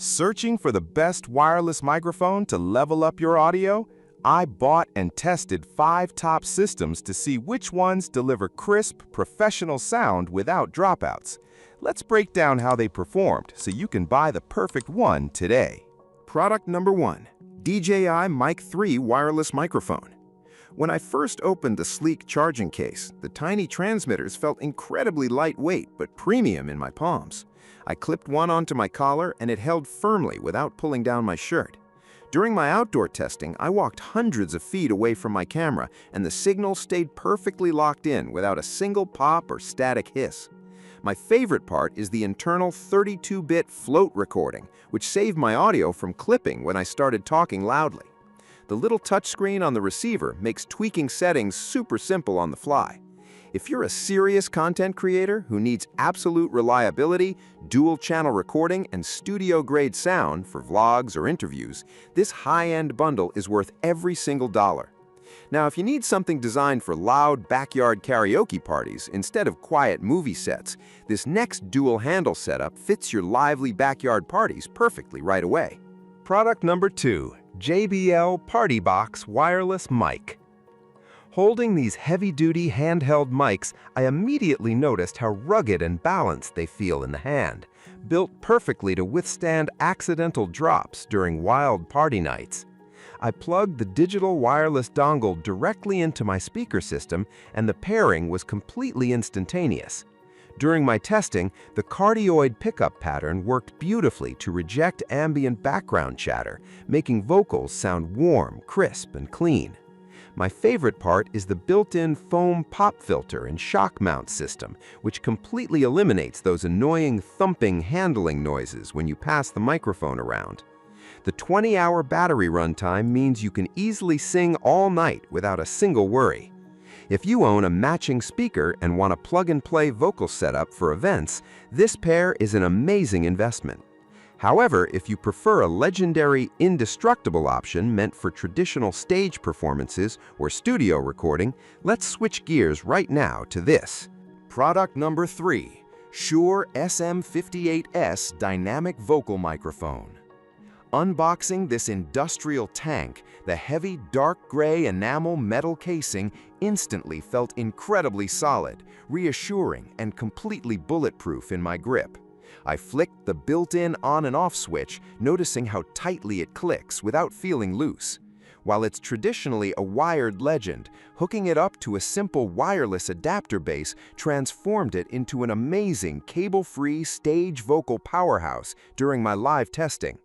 Searching for the best wireless microphone to level up your audio? I bought and tested 5 top systems to see which ones deliver crisp, professional sound without dropouts. Let's break down how they performed so you can buy the perfect one today. Product number 1. DJI Mic 3 Wireless Microphone. When I first opened the sleek charging case, the tiny transmitters felt incredibly lightweight but premium in my palms. I clipped one onto my collar and it held firmly without pulling down my shirt. During my outdoor testing, I walked hundreds of feet away from my camera and the signal stayed perfectly locked in without a single pop or static hiss. My favorite part is the internal 32-bit float recording, which saved my audio from clipping when I started talking loudly. The little touchscreen on the receiver makes tweaking settings super simple on the fly. If you're a serious content creator who needs absolute reliability, dual-channel recording, and studio-grade sound for vlogs or interviews, this high-end bundle is worth every single dollar. Now, if you need something designed for loud backyard karaoke parties instead of quiet movie sets, this next dual-handle setup fits your lively backyard parties perfectly right away. Product number 2. JBL PartyBox Wireless Mic. Holding these heavy-duty handheld mics, I immediately noticed how rugged and balanced they feel in the hand, built perfectly to withstand accidental drops during wild party nights. I plugged the digital wireless dongle directly into my speaker system, and the pairing was completely instantaneous. During my testing, the cardioid pickup pattern worked beautifully to reject ambient background chatter, making vocals sound warm, crisp, and clean. My favorite part is the built-in foam pop filter and shock mount system, which completely eliminates those annoying thumping handling noises when you pass the microphone around. The 20-hour battery runtime means you can easily sing all night without a single worry. If you own a matching speaker and want a plug-and-play vocal setup for events, this pair is an amazing investment. However, if you prefer a legendary, indestructible option meant for traditional stage performances or studio recording, let's switch gears right now to this. Product number 3. Shure SM58S Dynamic Vocal Microphone. Unboxing this industrial tank, the heavy dark gray enamel metal casing instantly felt incredibly solid, reassuring, and completely bulletproof in my grip. I flicked the built-in on and off switch, noticing how tightly it clicks without feeling loose. While it's traditionally a wired legend, hooking it up to a simple wireless adapter base transformed it into an amazing cable-free stage vocal powerhouse during my live testing.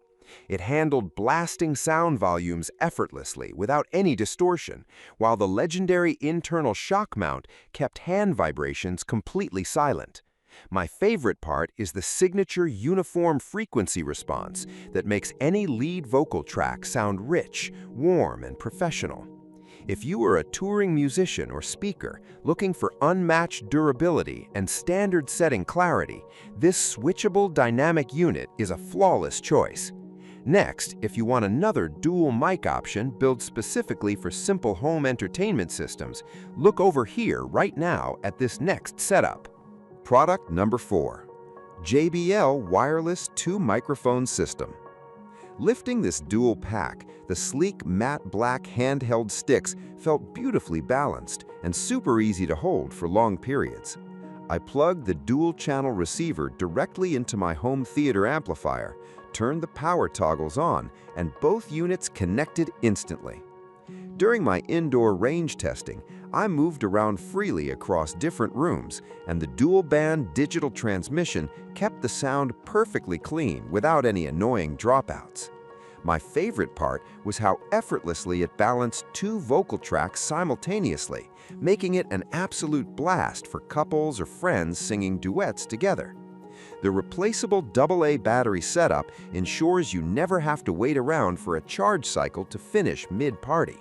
It handled blasting sound volumes effortlessly without any distortion, while the legendary internal shock mount kept hand vibrations completely silent. My favorite part is the signature uniform frequency response that makes any lead vocal track sound rich, warm, and professional. If you are a touring musician or speaker looking for unmatched durability and standard-setting clarity, this switchable dynamic unit is a flawless choice. Next, if you want another dual mic option built specifically for simple home entertainment systems, look over here right now at this next setup. Product number 4. JBL Wireless Two Microphone System. Lifting this dual pack, the sleek matte black handheld sticks felt beautifully balanced and super easy to hold for long periods. I plugged the dual-channel receiver directly into my home theater amplifier, turned the power toggles on, and both units connected instantly. During my indoor range testing, I moved around freely across different rooms, and the dual-band digital transmission kept the sound perfectly clean without any annoying dropouts. My favorite part was how effortlessly it balanced 2 vocal tracks simultaneously, making it an absolute blast for couples or friends singing duets together. The replaceable AA battery setup ensures you never have to wait around for a charge cycle to finish mid-party.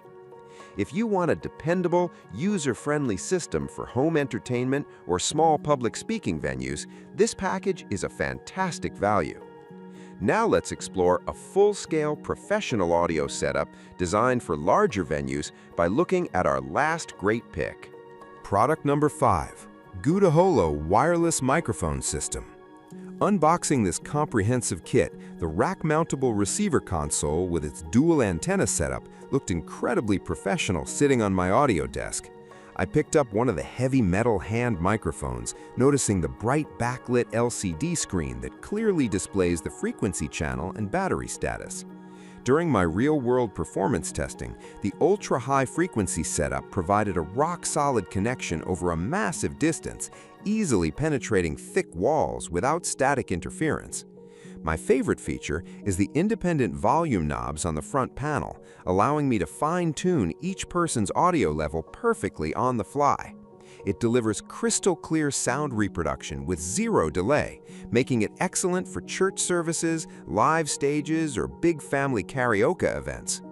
If you want a dependable, user-friendly system for home entertainment or small public speaking venues, this package is a fantastic value. Now let's explore a full-scale professional audio setup designed for larger venues by looking at our last great pick. Product number 5. GUDEHOLO Wireless Microphone System. Unboxing this comprehensive kit, the rack-mountable receiver console with its dual antenna setup looked incredibly professional sitting on my audio desk. I picked up one of the heavy metal hand microphones, noticing the bright backlit LCD screen that clearly displays the frequency channel and battery status. During my real-world performance testing, the ultra-high frequency setup provided a rock-solid connection over a massive distance, easily penetrating thick walls without static interference. My favorite feature is the independent volume knobs on the front panel, allowing me to fine-tune each person's audio level perfectly on the fly. It delivers crystal-clear sound reproduction with zero delay, making it excellent for church services, live stages, or big family karaoke events.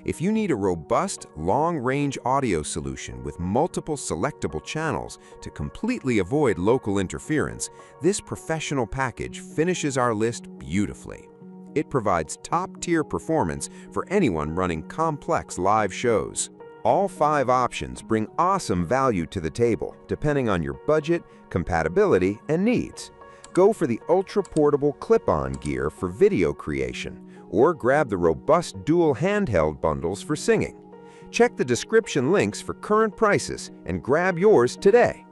If you need a robust, long-range audio solution with multiple selectable channels to completely avoid local interference, this professional package finishes our list beautifully. It provides top-tier performance for anyone running complex live shows. All 5 options bring awesome value to the table, depending on your budget, compatibility, and needs. Go for the ultra-portable clip-on gear for video creation, or grab the robust dual handheld bundles for singing. Check the description links for current prices and grab yours today.